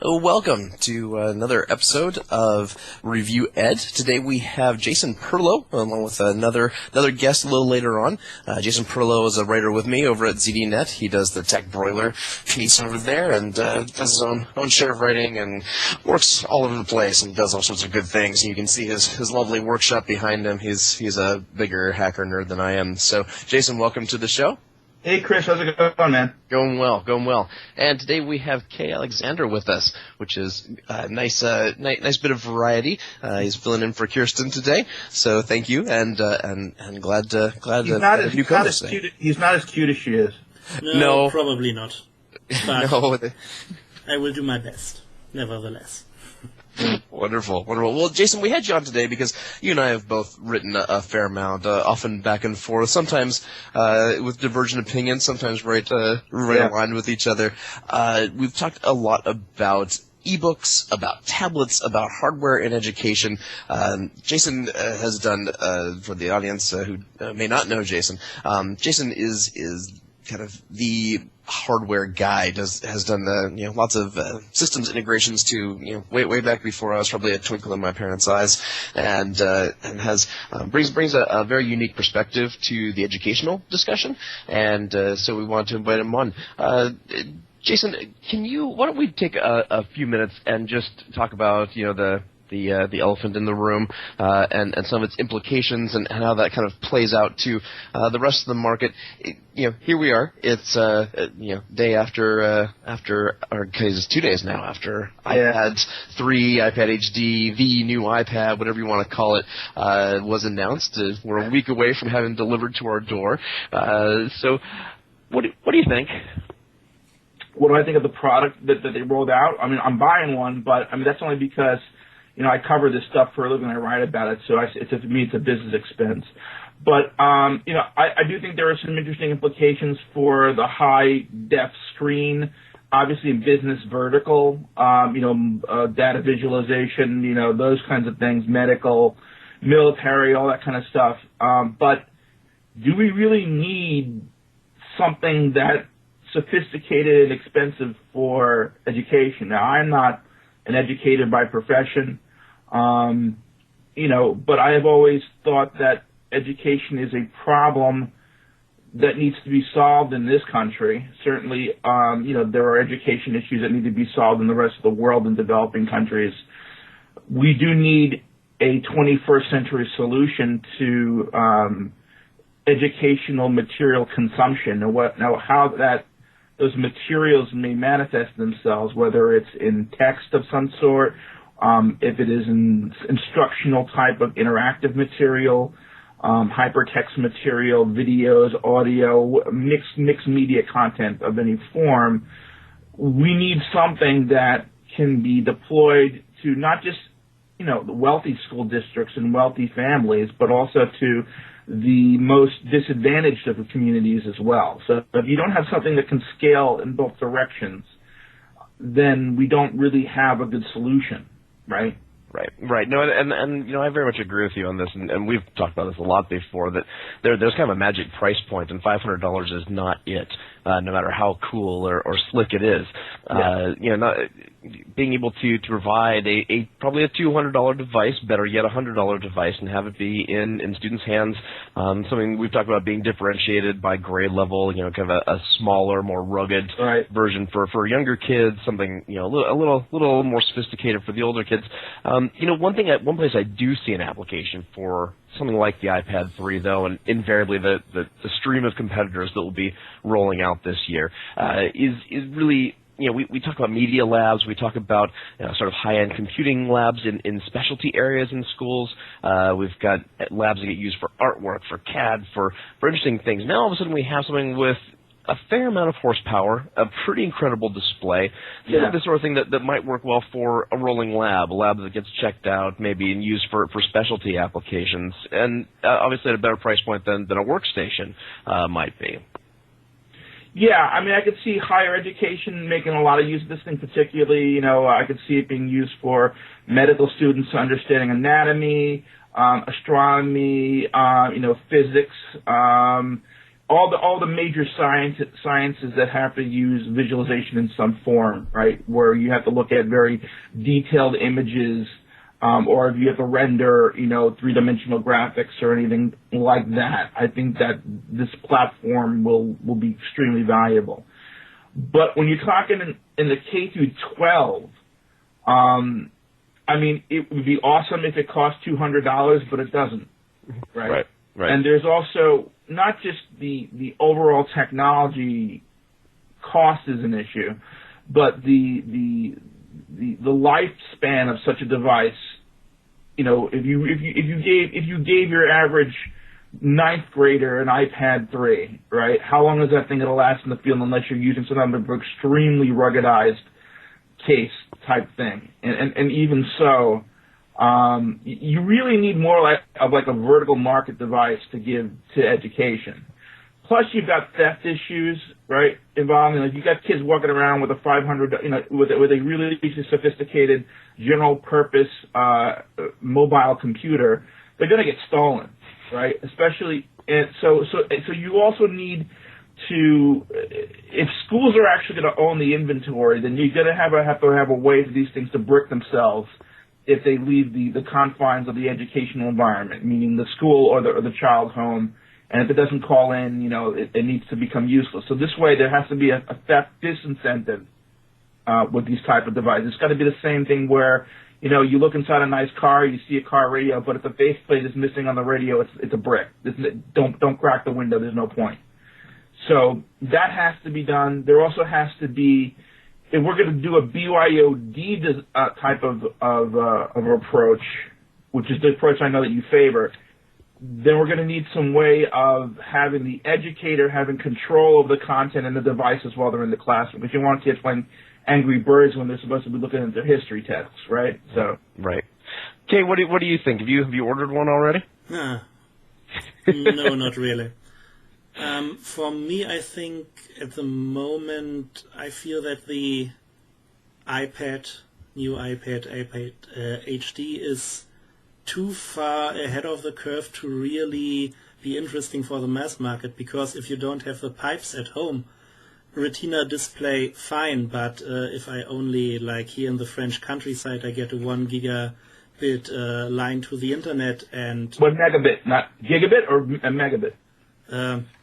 Welcome to another episode of Review Ed. Today we have Jason Perlow, along with another guest a little later on. Jason Perlow is a writer with me over at ZDNet. He does the tech broiler piece over there and does his own share of writing and works all over the place and does all sorts of good things. You can see his lovely workshop behind him. He's a bigger hacker nerd than I am. So, Jason, welcome to the show. Hey, Chris, how's it going, man? Going well. And today we have Kay Alexander with us, which is a nice bit of variety. He's filling in for Kirsten today, so thank you, and glad to have you come today. He's not as cute as she is. No, probably not. But No. I will do my best, nevertheless. Wonderful. Well, Jason, we had you on today because you and I have both written a fair amount, often back and forth, sometimes with divergent opinions, sometimes right aligned with each other. We've talked a lot about ebooks, about tablets, about hardware in education. Jason has done, for the audience who may not know Jason, Jason is kind of the hardware guy. Has done lots of systems integrations to way back before I was probably a twinkle in my parents' eyes, and has brings a very unique perspective to the educational discussion, and so we wanted to invite him on. Jason, why don't we take a few minutes and just talk about the elephant in the room and some of its implications and how that kind of plays out to the rest of the market. Here we are. It's day after or it's 2 days now after iPad 3, iPad HD, the new iPad, whatever you want to call it, was announced. We're a week away from having delivered to our door. So, what do you think? What do I think of the product that they rolled out? I mean, I'm buying one, but I mean that's only because I cover this stuff for a living. I write about it, so to me it's a business expense. But I do think there are some interesting implications for the high def screen, obviously in business vertical, data visualization, those kinds of things, medical, military, all that kind of stuff. But do we really need something that sophisticated and expensive for education? Now, I'm not an educator by profession, but I have always thought that education is a problem that needs to be solved in this country. Certainly, there are education issues that need to be solved in the rest of the world in developing countries. We do need a 21st century solution to educational material consumption and how those materials may manifest themselves, whether it's in text of some sort, if it is in instructional type of interactive material, hypertext material, videos, audio, mixed media content of any form. We need something that can be deployed to not just, the wealthy school districts and wealthy families, but also to the most disadvantaged of the communities as well. So if you don't have something that can scale in both directions, then we don't really have a good solution, right? Right. No, and I very much agree with you on this, and we've talked about this a lot before, that there's kind of a magic price point, and $500 is not it, no matter how cool or slick it is. Not being able to provide probably a $200 device, better yet a $100 device, and have it be in students' hands, something we've talked about being differentiated by grade level, kind of a smaller, more rugged version for younger kids, something a little more sophisticated for the older kids. One place I do see an application for something like the iPad 3, though, and invariably the stream of competitors that will be rolling out this year, is really, we talk about media labs, we talk about sort of high-end computing labs in specialty areas in schools. We've got labs that get used for artwork, for CAD, for interesting things. Now all of a sudden we have something with a fair amount of horsepower, a pretty incredible display, the sort of thing that might work well for a rolling lab, a lab that gets checked out maybe and used for specialty applications, and obviously at a better price point than a workstation might be. Yeah, I mean, I could see higher education making a lot of use of this thing, particularly, I could see it being used for medical students understanding anatomy, astronomy, physics, all the major sciences that have to use visualization in some form, right? Where you have to look at very detailed images, or if you have to render, three-dimensional graphics or anything like that. I think that this platform will be extremely valuable. But when you're talking in the K through 12, it would be awesome if it cost $200, but it doesn't, right? Right. And there's also not just the overall technology cost is an issue, but the lifespan of such a device. If you gave your average ninth grader an iPad 3, right? How long is that thing going to last in the field unless you're using some kind of extremely ruggedized case type thing? And even so, you really need more like a vertical market device to give to education. Plus, you've got theft issues, right, involved. Like you got kids walking around with a 500, with a really sophisticated general purpose mobile computer. They're going to get stolen, right? Especially, and so you also need to, if schools are actually going to own the inventory, then you're going to have to have a way for these things to brick themselves if they leave the confines of the educational environment, meaning the school or the child's home. And if it doesn't call in, it needs to become useless. So this way, there has to be a theft disincentive with these type of devices. It's got to be the same thing where, you look inside a nice car, you see a car radio, but if the faceplate is missing on the radio, it's a brick. Don't crack the window. There's no point. So that has to be done. There also has to be, if we're going to do a BYOD type of approach, which is the approach I know that you favor, then we're going to need some way of having the educator having control of the content and the devices while they're in the classroom. Because you want kids playing Angry Birds when they're supposed to be looking at their history texts, right? So right. Kay, what do you think? Have you ordered one already? No, not really. For me, I think at the moment I feel that the new iPad HD is too far ahead of the curve to really be interesting for the mass market, because if you don't have the pipes at home, Retina display fine, but if I only, like here in the French countryside, I get a 1 gigabit line to the internet and... What megabit? Not gigabit or a megabit?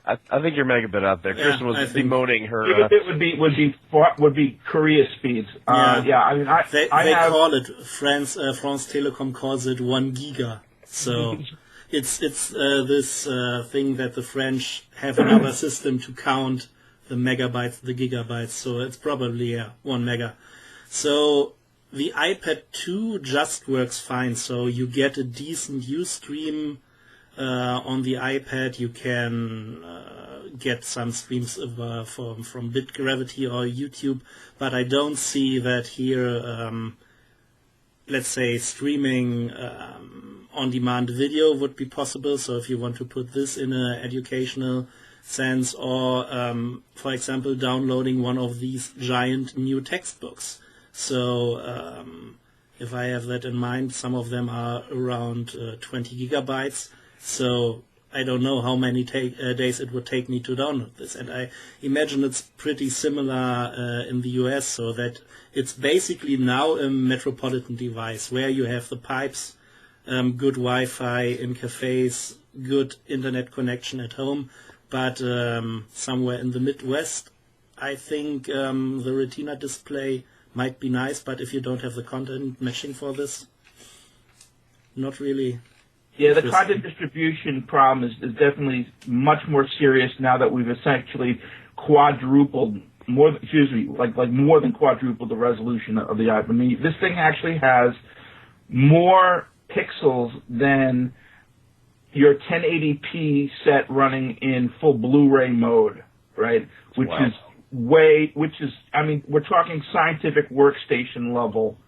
I think you're megabit out there. Kristen was bemoaning her. Gigabit would be Korea speeds. They call it France Telecom calls it 1 giga. So it's this thing that the French have another system to count the megabytes, the gigabytes. So it's probably 1 mega. So the iPad 2 just works fine. So you get a decent Ustream. On the iPad, you can get some streams from BitGravity or YouTube, but I don't see that here, let's say, streaming on-demand video would be possible. So if you want to put this in an educational sense, or, for example, downloading one of these giant new textbooks. So if I have that in mind, some of them are around 20 gigabytes. So I don't know how many days it would take me to download this. And I imagine it's pretty similar in the US, so that it's basically now a metropolitan device where you have the pipes, good Wi-Fi in cafes, good internet connection at home. But somewhere in the Midwest, I think the Retina display might be nice, but if you don't have the content matching for this, not really. Yeah, the content distribution problem is definitely much more serious now that we've essentially quadrupled, more than quadrupled the resolution of the iPad. I mean, this thing actually has more pixels than your 1080p set running in full Blu-ray mode, right? Which is, we're talking scientific workstation level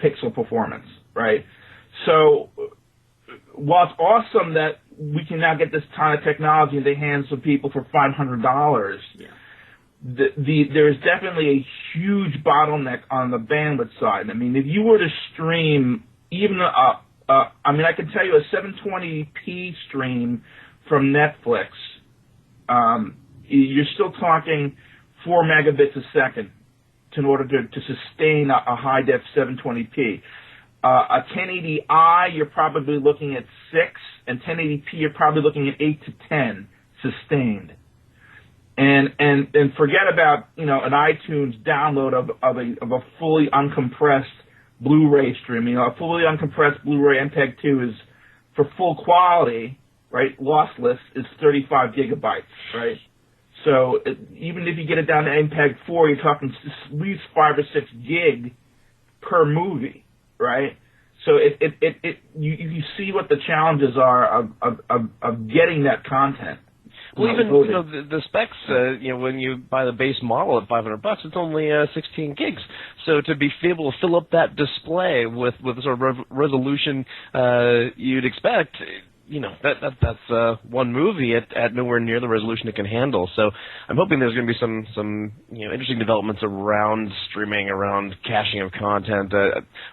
pixel performance, right? So while it's awesome that we can now get this ton of technology in the hands of people for $500, there's definitely a huge bottleneck on the bandwidth side. I mean, if you were to stream even I can tell you a 720p stream from Netflix, you're still talking 4 megabits a second in order to sustain a high-def 720p. A 1080i, you're probably looking at 6, and 1080p, you're probably looking at 8 to 10 sustained. And forget about, an iTunes download of a fully uncompressed Blu-ray stream. A fully uncompressed Blu-ray MPEG-2 is, for full quality, right, lossless, is 35 gigabytes, right? So even if you get it down to MPEG-4, you're talking at least 5 or 6 gig per movie, right? So you see what the challenges are of getting that content. Well, even the specs, when you buy the base model at $500, it's only 16 gigs. So to be able to fill up that display with the sort of resolution you'd expect, that's one movie at nowhere near the resolution it can handle. So I'm hoping there's going to be some interesting developments around streaming, around caching of content.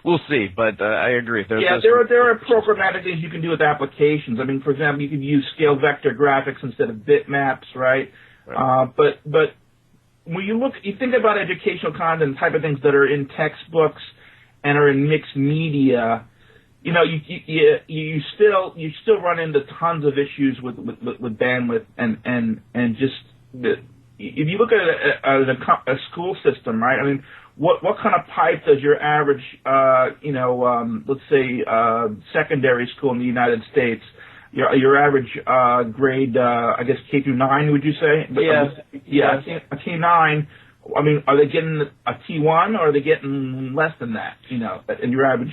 We'll see, but I agree. There are programmatic things you can do with applications. I mean, for example, you could use scale vector graphics instead of bitmaps, right? But when you think about educational content, type of things that are in textbooks and are in mixed media. You still run into tons of issues with bandwidth and just if you look at a school system, right? I mean, what kind of pipe does your average let's say secondary school in the United States, your average grade, I guess K through 9, would you say? Yeah. A K9. I mean, are they getting a T1 or are they getting less than that, in your average,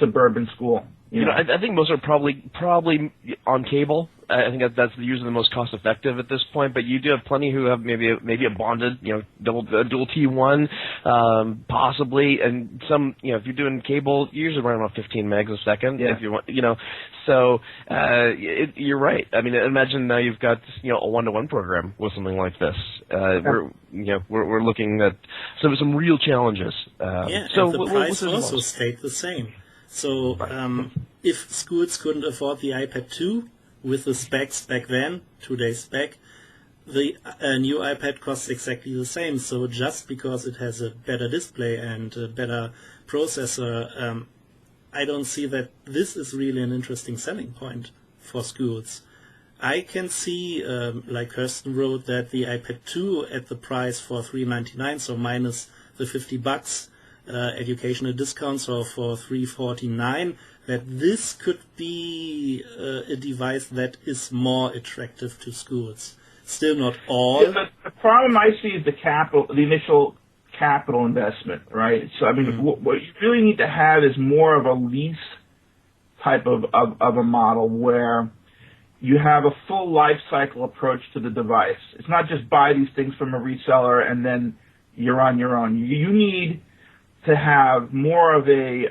suburban school? I think most are probably on cable. I think that's usually the most cost effective at this point. But you do have plenty who have maybe a bonded, dual T1, possibly, and some, if you're doing cable, you usually run about 15 megs a second. Yeah. If you want, So you're right. I mean, imagine now you've got a 1-to-1 program with something like this. We're looking at some real challenges. So the price also stayed the same. So if schools couldn't afford the iPad 2 with the specs back then, today's spec, the new iPad costs exactly the same. So just because it has a better display and a better processor, I don't see that this is really an interesting selling point for schools. I can see, like Kirsten wrote, that the iPad 2 at the price for $399, so minus the $50 educational discount, so for $349, that this could be a device that is more attractive to schools. Still not all. Yeah, the problem I see is the initial capital investment, right? So I mean, what you really need to have is more of a lease type of a model where you have a full life cycle approach to the device. It's not just buy these things from a reseller and then you're on your own. You need to have more of a,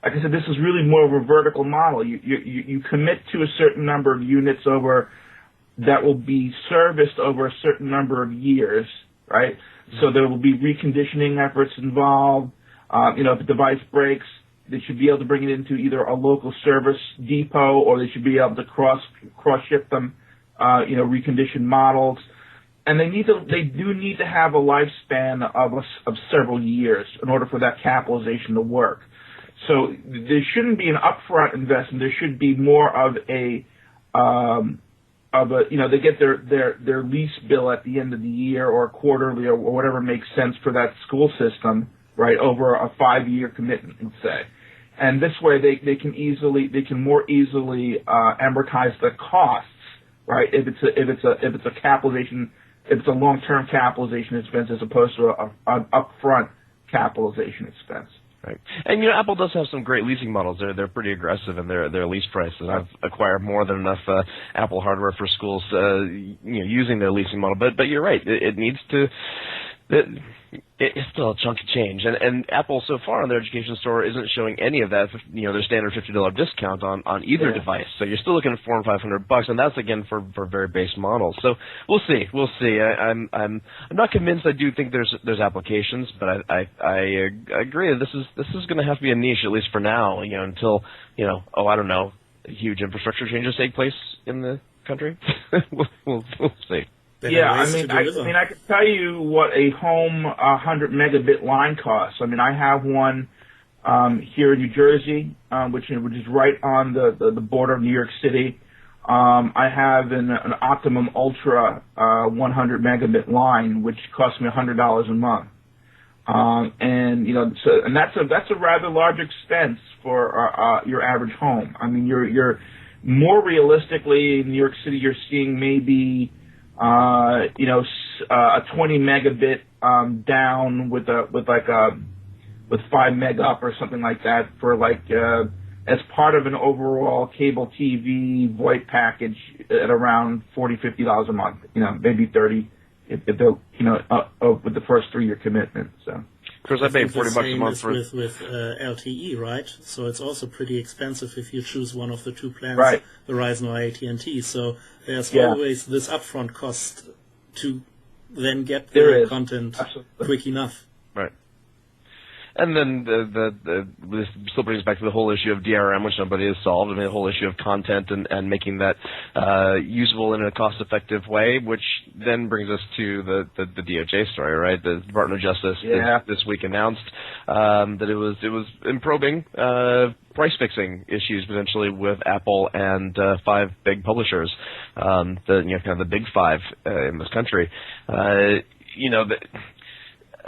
like I said, this is really more of a vertical model. You commit to a certain number of units that will be serviced over a certain number of years, right? So there will be reconditioning efforts involved. If a device breaks, they should be able to bring it into either a local service depot or they should be able to cross ship them, reconditioned models. And they do need to have a lifespan of several years in order for that capitalization to work. So there shouldn't be an upfront investment. There should be more of a they get their lease bill at the end of the year or quarterly or whatever makes sense for that school system, right, over a 5-year commitment, let's say. And this way they can more easily amortize the costs, right, if it's a capitalization. It's a long-term capitalization expense as opposed to an upfront capitalization expense. Right, and Apple does have some great leasing models. They're pretty aggressive in their lease prices. I've acquired more than enough Apple hardware for schools, using their leasing model. But you're right, it needs to. It's still a chunk of change, and Apple so far on their education store isn't showing any of that. Their standard $50 discount on either device. So you're still looking at $400 and $500, and that's again for very base models. So we'll see. I'm not convinced. I do think there's applications, but I agree that this is going to have to be a niche at least for now. Until I don't know. huge infrastructure changes take place in the country. we'll see. Yeah, I mean, I can tell you what a home 100 megabit line costs. I mean, I have one here in New Jersey, which is right on the border of New York City. I have an Optimum Ultra 100 megabit line, which costs me $100 a month. And that's a rather large expense for your average home. I mean, you're more realistically in New York City, you're seeing maybe a 20 megabit down with 5 meg up or something like that for as part of an overall cable TV VoIP package at around $40-50 a month. Maybe $30 if they'll with the first 3-year commitment. So. Because I pay $40 a month for with LTE, right? So it's also pretty expensive if you choose one of the two plans, right. Verizon or AT&T. So there's always this upfront cost to then get the content quick enough. Right. And then this still brings back to the whole issue of DRM, which nobody has solved. I mean, the whole issue of content and making that usable in a cost-effective way, which then brings us to the DOJ story, right? The Department of Justice this week announced that it was probing price-fixing issues potentially with Apple and 5 big publishers, kind of the big 5 in this country.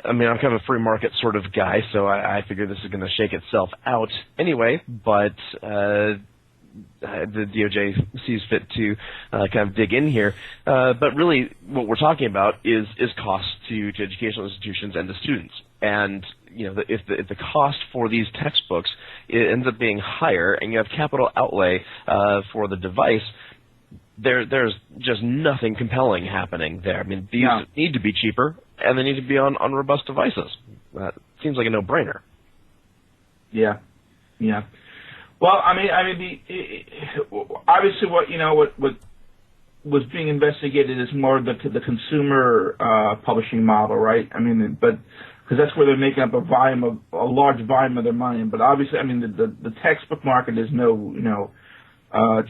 I'm kind of a free market sort of guy, so I figure this is going to shake itself out anyway, but the DOJ sees fit to kind of dig in here. But really what we're talking about is costs to educational institutions and to students. And, if the cost for these textbooks ends up being higher and you have capital outlay for the device, there's just nothing compelling happening there. I mean, these need to be cheaper, and they need to be on robust devices. That seems like a no-brainer. Yeah. Well, obviously, what was being investigated is more the consumer publishing model, right? I mean, but because that's where they're making up a large volume of their money. But obviously, the textbook market is no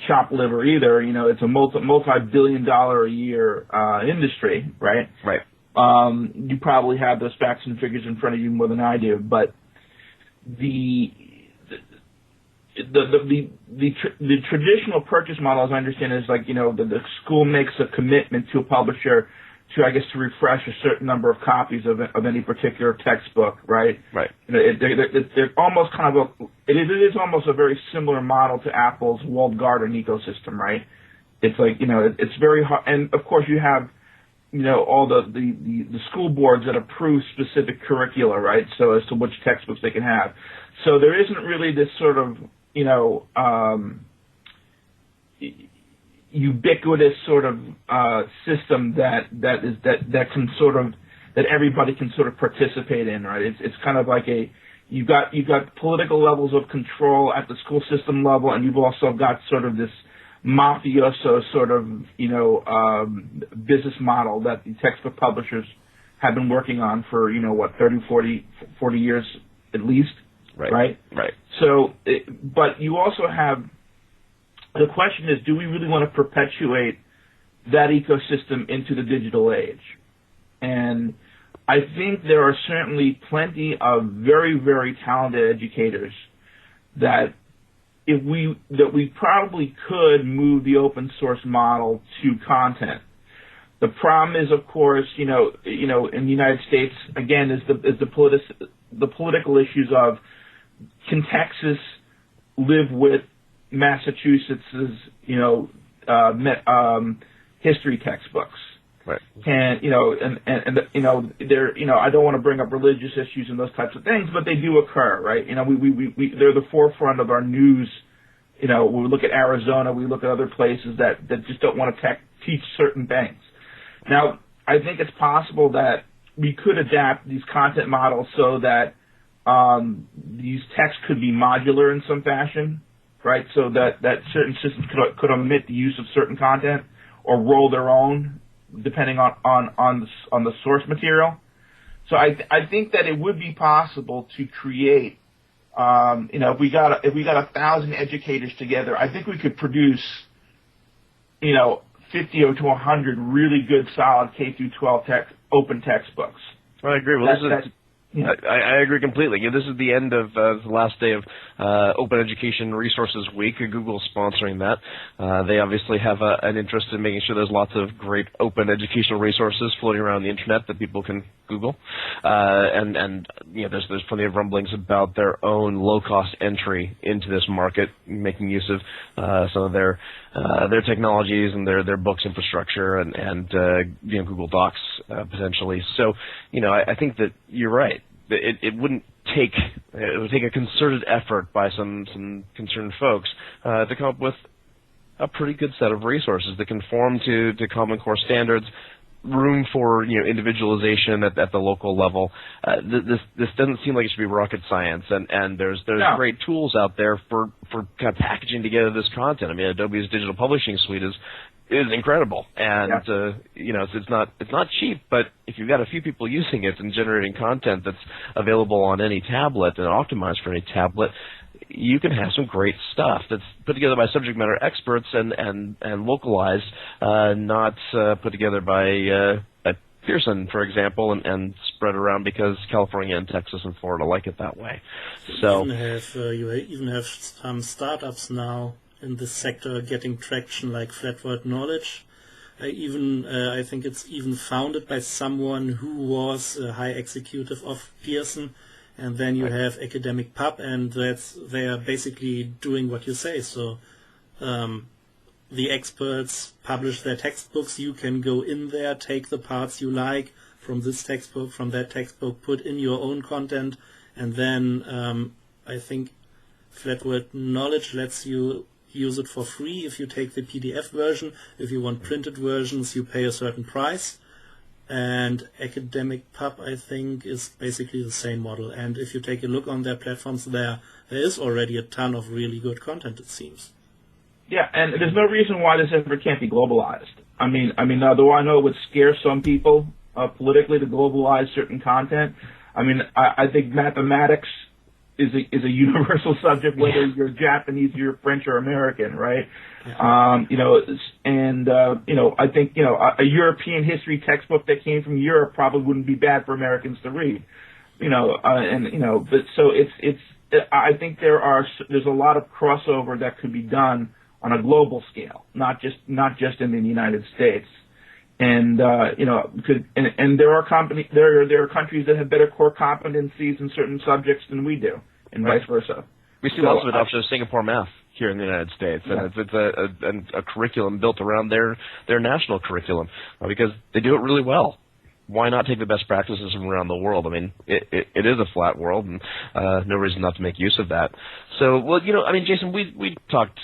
chopped liver either. It's a multi-billion-dollar a year industry, right? Right. You probably have those facts and figures in front of you more than I do, but the traditional purchase model, as I understand it, is the school makes a commitment to a publisher to refresh a certain number of copies of any particular textbook, right? Right. They're almost it is almost a very similar model to Apple's walled garden ecosystem, right? It's it's very hard, and of course you have all the school boards that approve specific curricula, right? So as to which textbooks they can have. So there isn't really this sort of ubiquitous sort of system that can that everybody can sort of participate in, right? It's kind of like you've got political levels of control at the school system level, and you've also got sort of this mafioso sort of business model that the textbook publishers have been working on for 30, 40 years at least, right? So, but you also have the question is, do we really want to perpetuate that ecosystem into the digital age? And I think there are certainly plenty of very, very talented educators that we probably could move the open source model to content. The problem is, of course, in the United States, again, is the political issues of, can Texas live with Massachusetts's, history textbooks? Right. And I don't want to bring up religious issues and those types of things, but they do occur, right? They're the forefront of our news. When we look at Arizona, we look at other places that just don't want to teach certain things. Now, I think it's possible that we could adapt these content models so that these texts could be modular in some fashion, right? So that certain systems could omit the use of certain content or roll their own, depending on the source material. So I think that it would be possible to create If we got 1,000 educators together, I think we could produce, 50 or to 100 really good, solid K through 12 open textbooks. I agree. Well, I agree completely. This is the end of the last day of Open Education Resources Week. Google's sponsoring that. They obviously have an interest in making sure there's lots of great open educational resources floating around the internet that people can Google. There's plenty of rumblings about their own low-cost entry into this market, making use of some of their technologies and their books infrastructure and Google Docs potentially. So, I think that you're right. It would take a concerted effort by some concerned folks to come up with a pretty good set of resources that conform to Common Core standards, room for individualization at the local level. This doesn't seem like it should be rocket science, and there's great tools out there for kind of packaging together this content. I mean, Adobe's digital publishing suite is incredible, and it's not cheap, but if you've got a few people using it and generating content that's available on any tablet and optimized for any tablet, you can have some great stuff that's put together by subject matter experts and localized, not put together by Pearson, for example, and spread around because California and Texas and Florida like it that way. So you even have some startups now in this sector getting traction, like Flatword Knowledge. I think it's even founded by someone who was a high executive of Pearson. And then you have Academic Pub, and they are basically doing what you say. So the experts publish their textbooks. You can go in there, take the parts you like from this textbook, from that textbook, put in your own content, and then I think Flatword Knowledge lets you use it for free if you take the PDF version. If you want printed versions, you pay a certain price. And Academic Pub, I think, is basically the same model. And if you take a look on their platforms, there is already a ton of really good content, it seems. Yeah, and there's no reason why this ever can't be globalized. I mean, though I know it would scare some people politically to globalize certain content. I mean, I think mathematics is a universal subject, whether you're Japanese, you're French, or American, right? Yeah. I think a European history textbook that came from Europe probably wouldn't be bad for Americans to read, but so I think there's a lot of crossover that could be done on a global scale, not just in the United States. And there are countries that have better core competencies in certain subjects than we do, and vice versa. We see lots of adoption of Singapore math here in the United States, and it's a curriculum built around their national curriculum because they do it really well. Why not take the best practices from around the world? I mean, it is a flat world, and no reason not to make use of that. So, Jason, we talked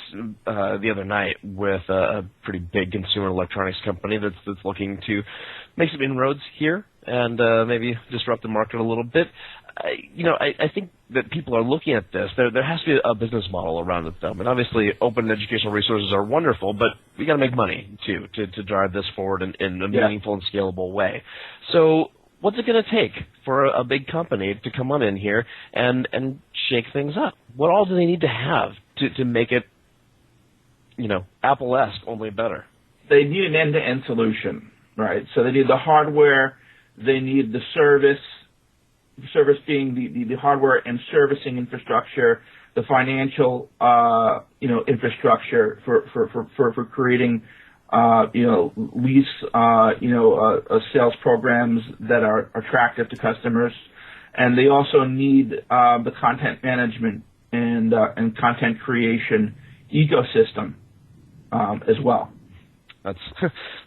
the other night with a pretty big consumer electronics company that's looking to make some inroads here and maybe disrupt the market a little bit. I think that people are looking at this. There has to be a business model around it, though. And obviously, open educational resources are wonderful, but we got to make money too to drive this forward in a meaningful and scalable way. So, what's it going to take for a big company to come on in here and shake things up? What all do they need to have to make it, Apple-esque, only better? They need an end-to-end solution, right? So they need the hardware, they need the service being the hardware and servicing infrastructure, the financial infrastructure for creating lease sales programs that are attractive to customers, and they also need the content management and content creation ecosystem as well. That's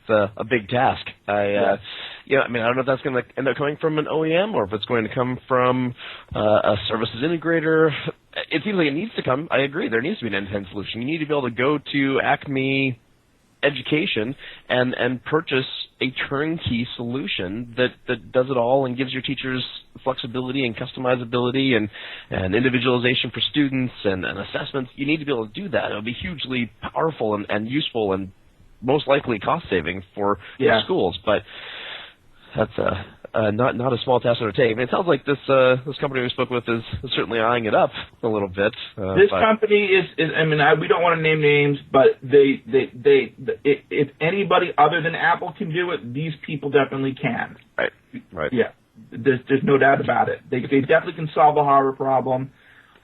a big task. I don't know if that's going to end up coming from an OEM or if it's going to come from a services integrator. It seems like it needs to come. I agree. There needs to be an end-to-end solution. You need to be able to go to Acme Education and purchase a turnkey solution that does it all and gives your teachers flexibility and customizability and individualization for students and assessments. You need to be able to do that. It will be hugely powerful and useful and most likely cost saving for schools, but that's not a small task to undertake. I mean, it sounds like this company we spoke with is certainly eyeing it up a little bit. This company is I mean, we don't want to name names, but if anybody other than Apple can do it, these people definitely can. Right. Yeah, there's no doubt about it. They definitely can solve the hardware problem.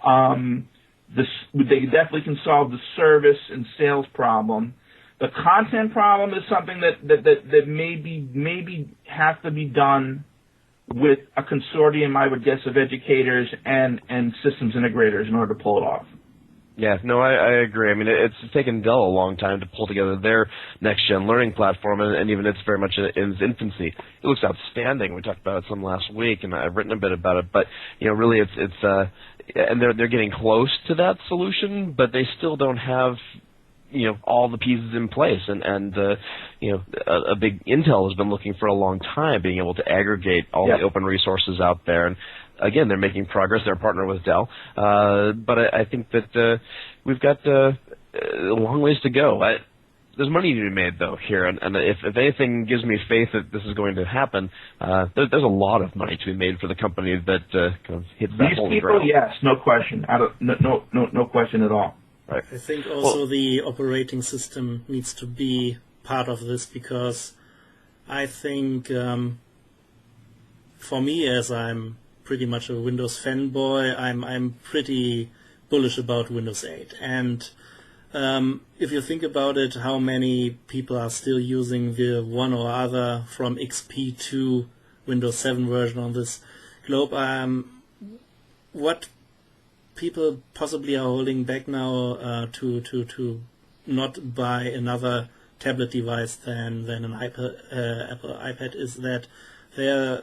They definitely can solve the service and sales problem. The content problem is something that maybe has to be done with a consortium, I would guess, of educators and systems integrators in order to pull it off. Yeah, no, I agree. I mean, it's taken Dell a long time to pull together their next-gen learning platform, and even it's very much in its infancy. It looks outstanding. We talked about it some last week, and I've written a bit about it. But really, it's and they're getting close to that solution, but they still don't have all the pieces in place, and a big Intel has been looking for a long time, being able to aggregate all the open resources out there. And again, they're making progress. They're a partner with Dell, but I think that we've got a long ways to go. There's money to be made, though, here, and if anything gives me faith that this is going to happen, there's a lot of money to be made for the company that kind of hits that holy grail. These people, yes, no question, no question at all. Right. I think also the operating system needs to be part of this, because I think for me, as I'm pretty much a Windows fanboy, I'm pretty bullish about Windows 8. And if you think about it, how many people are still using the one or other from XP to Windows 7 version on this globe? What people possibly are holding back now to not buy another tablet device than an Apple iPad is that they're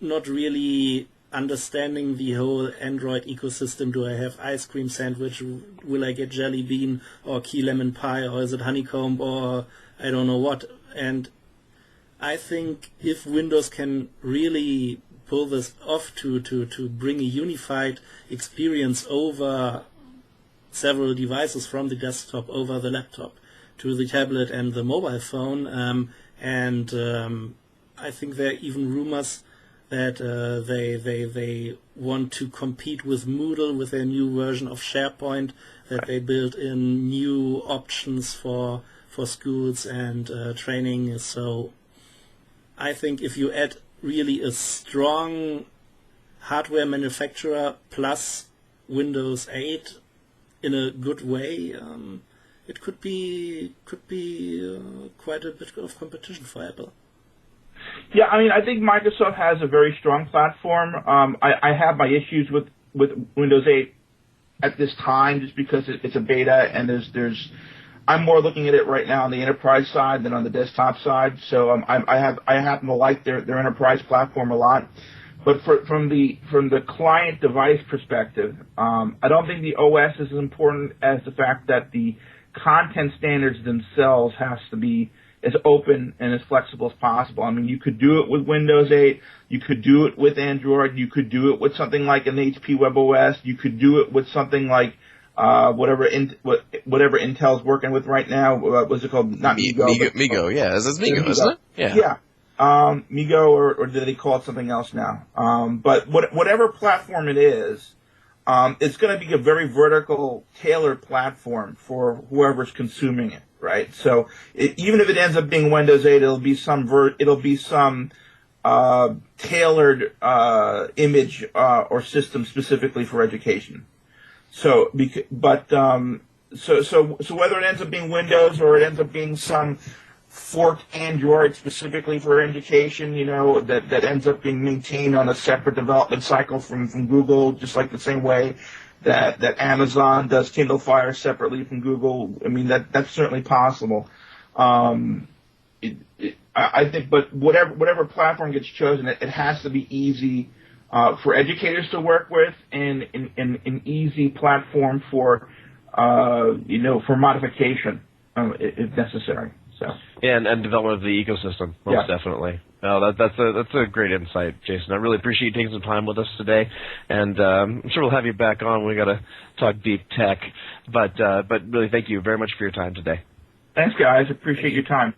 not really understanding the whole Android ecosystem. Do I have ice cream sandwich? Will I get jelly bean or key lemon pie, or is it honeycomb, or I don't know what? And I think if Windows can really pull this off to bring a unified experience over several devices, from the desktop over the laptop to the tablet and the mobile phone, I think there are even rumors that they want to compete with Moodle with their new version of SharePoint, that they build in new options for schools and training. So I think if you add really a strong hardware manufacturer plus Windows 8 in a good way, it could be quite a bit of competition for Apple. Yeah, I mean, I think Microsoft has a very strong platform. I have my issues with Windows 8 at this time, just because it's a beta, and I'm more looking at it right now on the enterprise side than on the desktop side. So I happen to like their enterprise platform a lot. But from the client device perspective, I don't think the OS is as important as the fact that the content standards themselves has to be as open and as flexible as possible. I mean, you could do it with Windows 8, you could do it with Android, you could do it with something like an HP WebOS, you could do it with something like whatever Intel's working with right now. What's it called? Not Migo. Migo, yeah. It's Migo, isn't it? Yeah. Yeah. Migo, or do they call it something else now? But whatever platform it is, it's going to be a very vertical, tailored platform for whoever's consuming it, right? So even if it ends up being Windows 8, it'll be some tailored image or system specifically for education. So whether it ends up being Windows or it ends up being some forked Android specifically for education, that ends up being maintained on a separate development cycle from Google, just like the same way that Amazon does Kindle Fire separately from Google. I mean, that's certainly possible. I think, but whatever platform gets chosen, it has to be easy for educators to work with, and an easy platform for modification if necessary. So. Yeah, and development of the ecosystem, most definitely. No, that's a great insight, Jason. I really appreciate you taking some time with us today, and I'm sure we'll have you back on. We got to talk deep tech, but really thank you very much for your time today. Thanks, guys. Appreciate your time.